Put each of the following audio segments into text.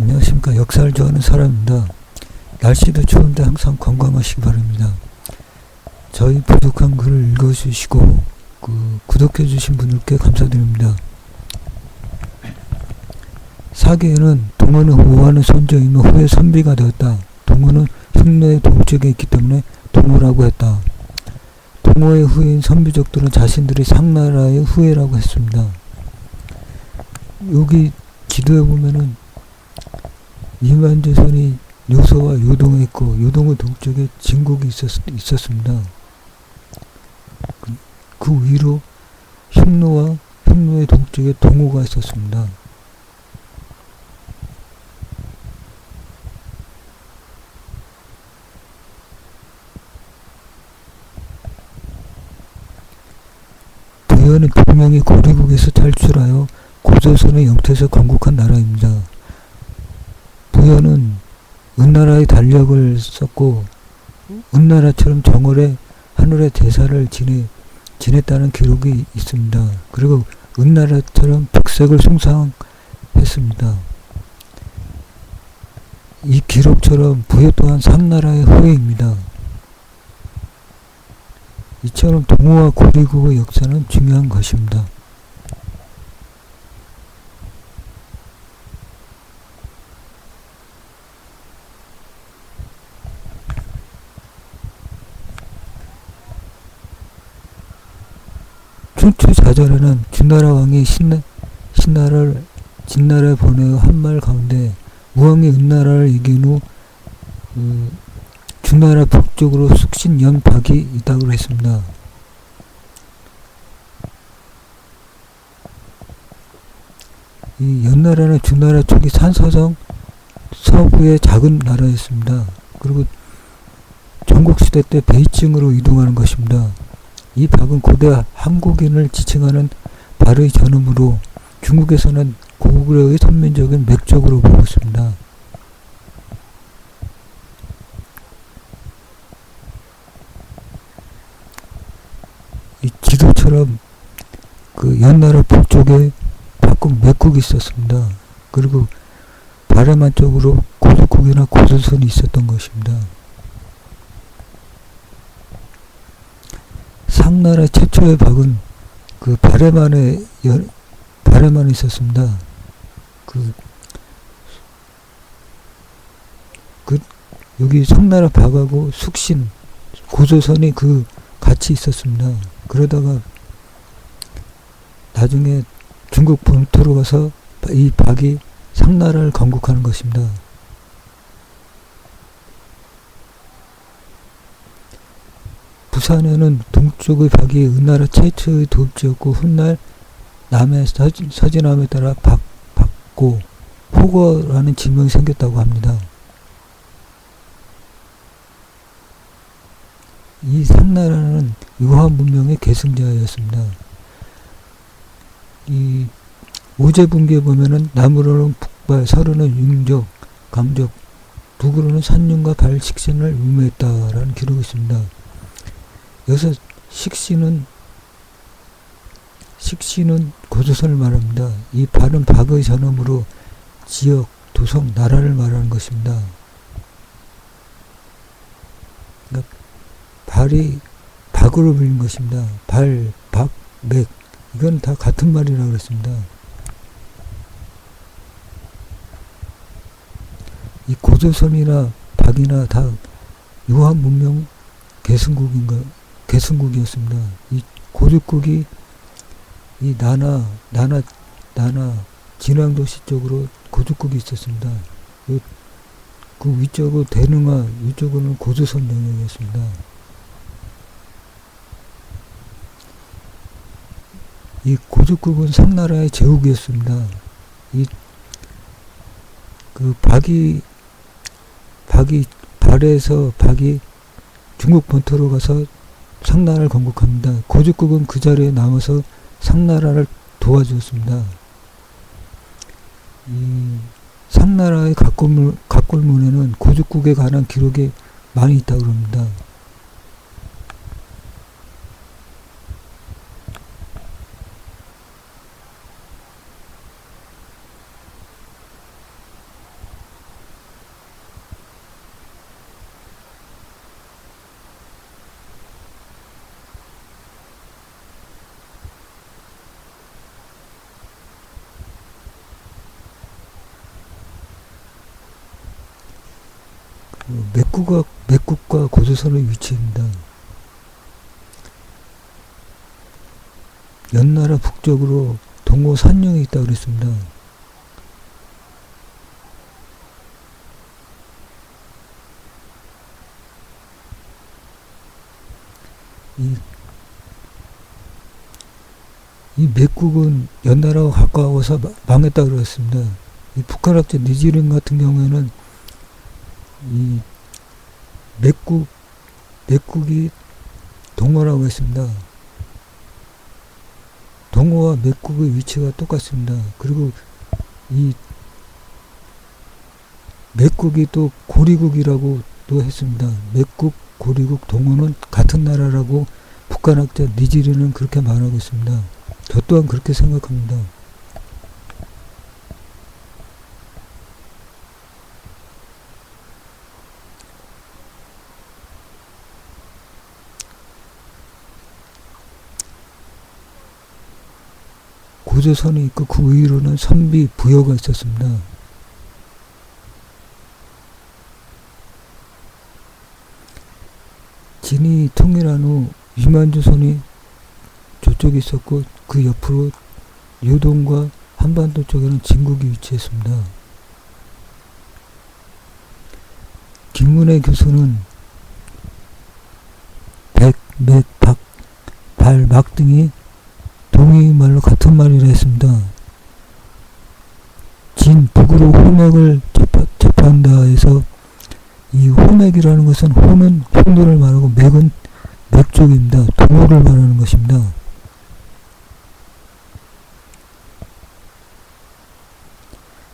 안녕하십니까. 역사를 좋아하는 사람입니다. 날씨도 추운데 항상 건강하시기 바랍니다. 저희 부족한 글을 읽어주시고 구독해주신 분들께 감사드립니다. 사계에는 동어는 우호하는 선조이며 후에 선비가 되었다. 동어는 흉노의 동쪽에 있기 때문에 동어라고 했다. 동어의 후예인 선비족들은 자신들이 상나라의 후예라고 했습니다. 여기 지도에 보면은 이만조선이 요서와 요동에 있고 요동의 동쪽에 진국이 있었습니다. 그 위로 흉노와 흉노의 동쪽에 동호가 있었습니다. 부여는 분명히 고리국에서 탈출하여 고조선의 영토에서 건국한 나라입니다. 부여는 은나라의 달력을 썼고 은나라처럼 정월에 하늘의 대사를 지냈다는 기록이 있습니다. 그리고 은나라처럼 백색을 숭상했습니다. 이 기록처럼 부여 또한 상나라의 후예입니다. 이처럼 동호와 고리국의 역사는 중요한 것입니다. 춘추자전에는 주나라 왕이 진나라를 보내어 한 말 가운데 우왕이 은나라를 이긴 후 주나라 북쪽으로 숙신연박이 있다고 했습니다. 이 연나라는 주나라 초기 산서정 서부의 작은 나라였습니다. 그리고 전국시대 때 베이징으로 이동하는 것입니다. 이 박은 고대 한국인을 지칭하는 발의 전음으로 중국에서는 고구려의 선민적인 맥적으로 보고 있습니다. 이 지도처럼 그 연나라 북쪽에 박국 맥국이 있었습니다. 그리고 바레만 쪽으로 고조국이나 고조선이 있었던 것입니다. 상나라 최초의 박은 그 바레만에 있었습니다. 여기 상나라 박하고 숙신 고조선이 같이 있었습니다. 그러다가 나중에 중국 본토로 가서 이 박이 상나라를 건국하는 것입니다. 부산에는 동쪽의 박이 은나라 최초의 도읍지였고 훗날 남해 서지남에 따라 박고 포거라는 지명이 생겼다고 합니다. 이 상나라는 유화 문명의 계승자였습니다. 이 오제분기에 보면은 남으로는 북발, 서로는 융적, 감적, 북으로는 산윤과 발식신을 의미했다라는 기록이 있습니다. 여기서 식신은 고조선을 말합니다. 이 발은 박의 전음으로 지역, 도성, 나라를 말하는 것입니다. 그러니까 발이 박으로 불린 것입니다. 발, 박, 맥 이건 다 같은 말이라고 그랬습니다. 이 고조선이나 박이나 다 유화 문명 계승국이었습니다. 이 고조국이 이 나나 진왕도시 쪽으로 고조국이 있었습니다. 그 위쪽으로 대능화, 위쪽으로는 고조선 영역이었습니다. 이 고조국은 상나라의 제국이었습니다. 발에서 박이 중국 본토로 가서 상나라를 건국합니다. 고조국은 그 자리에 남아서 상나라를 도와주었습니다. 이 상나라의 각골문에는 고조국에 관한 기록이 많이 있다고 합니다. 맥국과 고조선의 위치입니다. 연나라 북쪽으로 동호 산령이 있다고 그랬습니다. 이 맥국은 연나라와 가까워서 망했다고 그랬습니다. 이 북한학자 니지링 같은 경우에는 이 맥국이 동호라고 했습니다. 동호와 맥국의 위치가 똑같습니다. 그리고 이 맥국이 또 고리국이라고 또 했습니다. 맥국, 고리국, 동호는 같은 나라라고 북한학자 니지리는 그렇게 말하고 있습니다. 저 또한 그렇게 생각합니다. 고조선이 있고 그 위로는 선비 부여가 있었습니다. 진이 통일한 후 위만조선이 저쪽에 있었고 그 옆으로 요동과 한반도 쪽에는 진국이 위치했습니다. 김문혜 교수는 백, 맥, 박, 발, 막 등이 동의 말로 같은 말이라 했습니다. 진, 북으로 호맥을 접한다 해서 이 호맥이라는 것은 호는 홍도를 말하고 맥은 맥쪽입니다. 동호를 말하는 것입니다.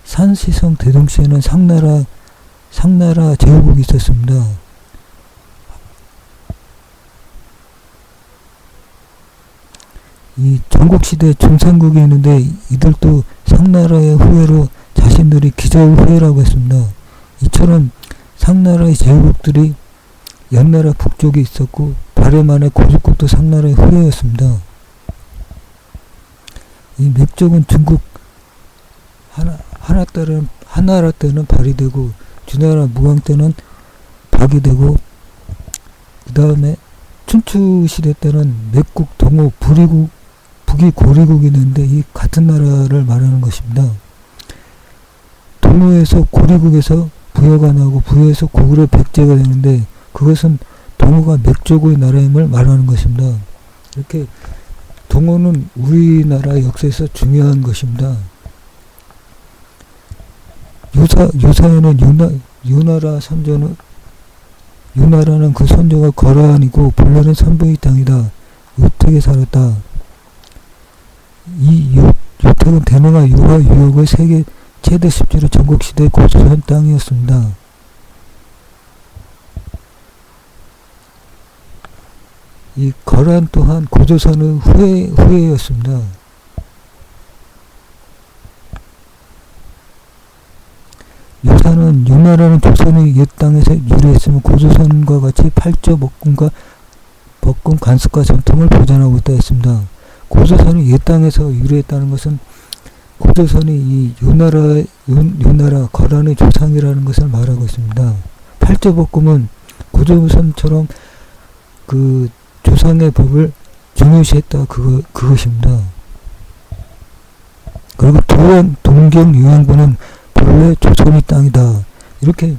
산시성 대동시에는 상나라 제후국이 있었습니다. 이 전국시대 중산국이 있는데 이들도 상나라의 후예로 자신들이 기저의 후예라고 했습니다. 이처럼 상나라의 제후국들이 연나라 북쪽에 있었고 발해만의 고조국도 상나라의 후예였습니다. 이 맥족은 중국 하나라 때는 발이 되고 주나라 무왕 때는 박이 되고 그 다음에 춘추 시대 때는 맥국, 동호, 북이 고리국이 되는데 이 같은 나라를 말하는 것입니다. 동호에서 고리국에서 부여가 나오고 부여에서 고구려 백제가 되는데 그것은 동호가 맥족의 나라임을 말하는 것입니다. 이렇게 동호는 우리나라 역사에서 중요한 것입니다. 요사에는 유나라는 그 선조가 거란이고 본래는 선봉의 땅이다. 요택에 살았다. 이 요택은 대능와 유화, 유역의 세계 최대 습지로 전국시대 고조선 땅이었습니다. 이 거란 또한 고조선의 후예였습니다. 요사는 유나라는 조선의 옛 땅에서 유래했으며 고조선과 같이 팔조 법금 관습과 전통을 보존하고 있다 했습니다. 고조선이 옛 땅에서 유래했다는 것은 고조선이 이 유나라 거란의 조상이라는 것을 말하고 있습니다. 팔조 법금은 고조선처럼 그 조상의 법을 중요시했다 그것입니다. 그리고 동경 유양부는 본래 조선의 땅이다. 이렇게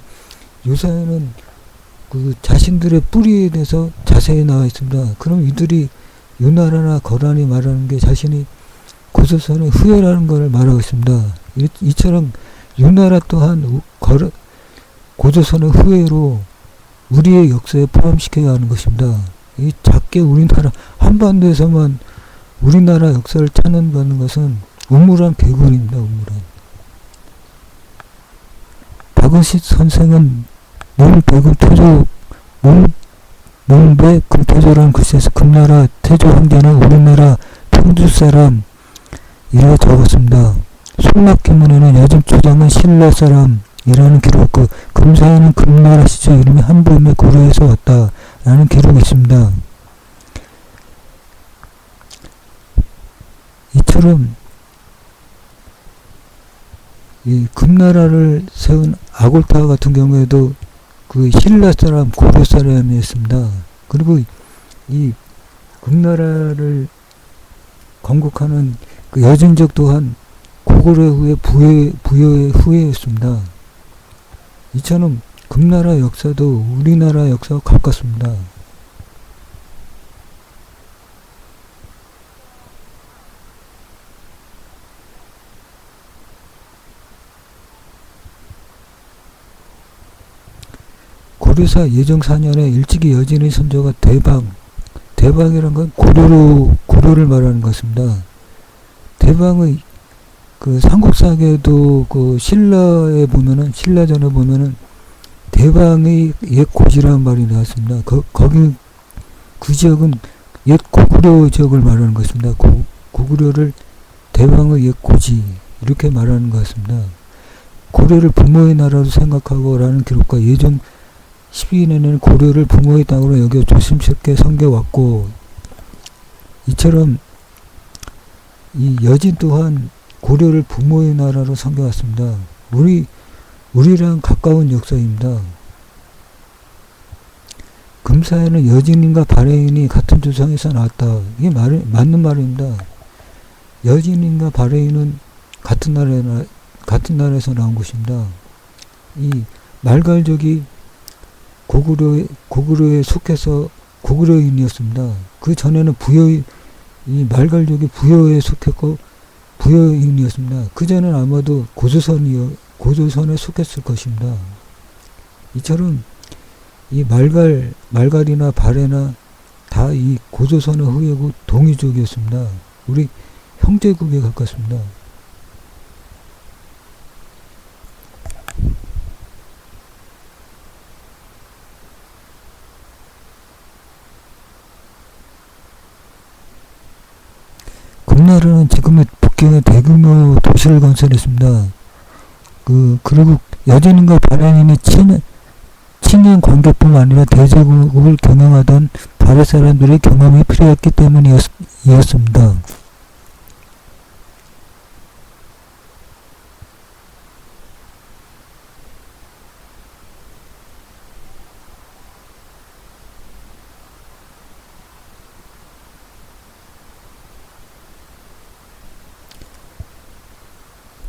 요사에는 그 자신들의 뿌리에 대해서 자세히 나와 있습니다. 그럼 이들이 유나라나 거란이 말하는 게 자신이 고조선의 후예라는 것을 말하고 있습니다. 이처럼 유나라 또한 고조선의 후예로 우리의 역사에 포함시켜야 하는 것입니다. 이 작게 우리나라 한반도에서만 우리나라 역사를 찾는다는 것은 우물한 개구리입니다. 우물한. 박은식 선생은 몸배 금태조라는 글씨에서 금나라 태조 황제는 우리나라 평주 사람이라고 적었습니다. 송락기문에는 여진초장은 신라 사람이라는 기록, 금사에는 금나라 시조 이름이 한부임에 고려에서 왔다라는 기록이 있습니다. 이처럼 이 금나라를 세운 아골타 같은 경우에도 그 신라 사람, 고려 사람이었습니다. 그리고 이 금나라를 건국하는 그 여진족 또한 고구려 후에 부여의 후예였습니다. 이처럼 금나라 역사도 우리나라 역사와 가깝습니다. 고려사 예정 4년에 일찍이 여진의 선조가 대방이란 건 고려를 말하는 것입니다. 대방의 그 삼국사계도 그 신라전에 보면은 대방의 옛 고지라는 말이 나왔습니다. 거기 그 지역은 옛 고구려 지역을 말하는 것입니다. 고구려를 대방의 옛 고지 이렇게 말하는 것 같습니다. 고려를 부모의 나라로 생각하고 라는 기록과 예정 12년에는 고려를 부모의 땅으로 여겨 조심스럽게 섬겨왔고, 이처럼 이 여진 또한 고려를 부모의 나라로 섬겨왔습니다. 우리랑 가까운 역사입니다. 금사에는 여진인과 발해인이 같은 조상에서 나왔다. 이게 맞는 말입니다. 여진인과 발해인은 같은 나라에서 나온 것입니다. 이 말갈족이 고구려에 속해서 고구려인이었습니다. 그 전에는 이 말갈족이 부여에 속했고 부여인이었습니다. 그 전에는 아마도 고조선에 속했을 것입니다. 이처럼 이 말갈이나 발해나 다 이 고조선의 후예고 동이족이었습니다. 우리 형제국에 가깝습니다. 금나라는 지금의 북경에 대규모 도시를 건설했습니다. 그리고 여진인과 발해인이 친연 관계뿐만 아니라 대제국을 경영하던 발해 사람들의 경험이 필요했기 때문이었습니다.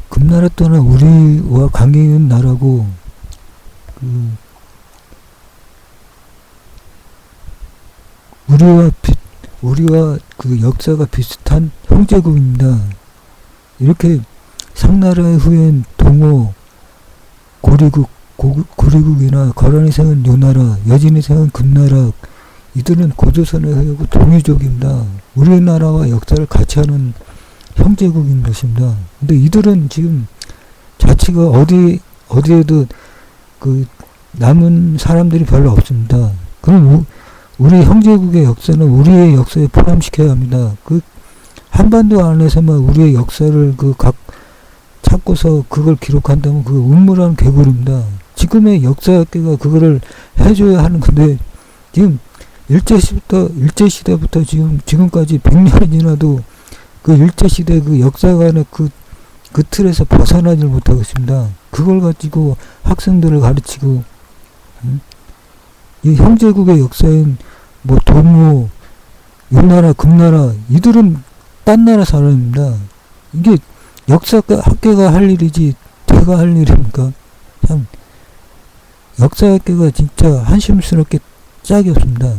금나라 또한 우리와 관계 있는 나라고, 우리와 그 역사가 비슷한 형제국입니다. 이렇게 상나라의 후예인 동호, 고리국이나 거란이 세운 요나라, 여진이 세운 금나라, 이들은 고조선의 후예고 동이족입니다. 우리나라와 역사를 같이 하는 형제국인 것입니다. 근데 이들은 지금 자치가 어디에도 그 남은 사람들이 별로 없습니다. 그럼 우리 형제국의 역사는 우리의 역사에 포함시켜야 합니다. 그 한반도 안에서만 우리의 역사를 찾고서 그걸 기록한다면 그 음모라는 개구리입니다. 지금의 역사학계가 그거를 해줘야 하는 건데, 지금 일제시대부터 지금까지 100년이 지나도 그 일제시대 그 역사관의 그 틀에서 벗어나질 못하고 있습니다. 그걸 가지고 학생들을 가르치고, 이 형제국의 역사인 뭐 동호, 요나라, 금나라, 이들은 딴 나라 사람입니다. 이게 역사학계가 할 일이지 제가 할 일입니까? 참 역사학계가 진짜 한심스럽게 짝이 없습니다.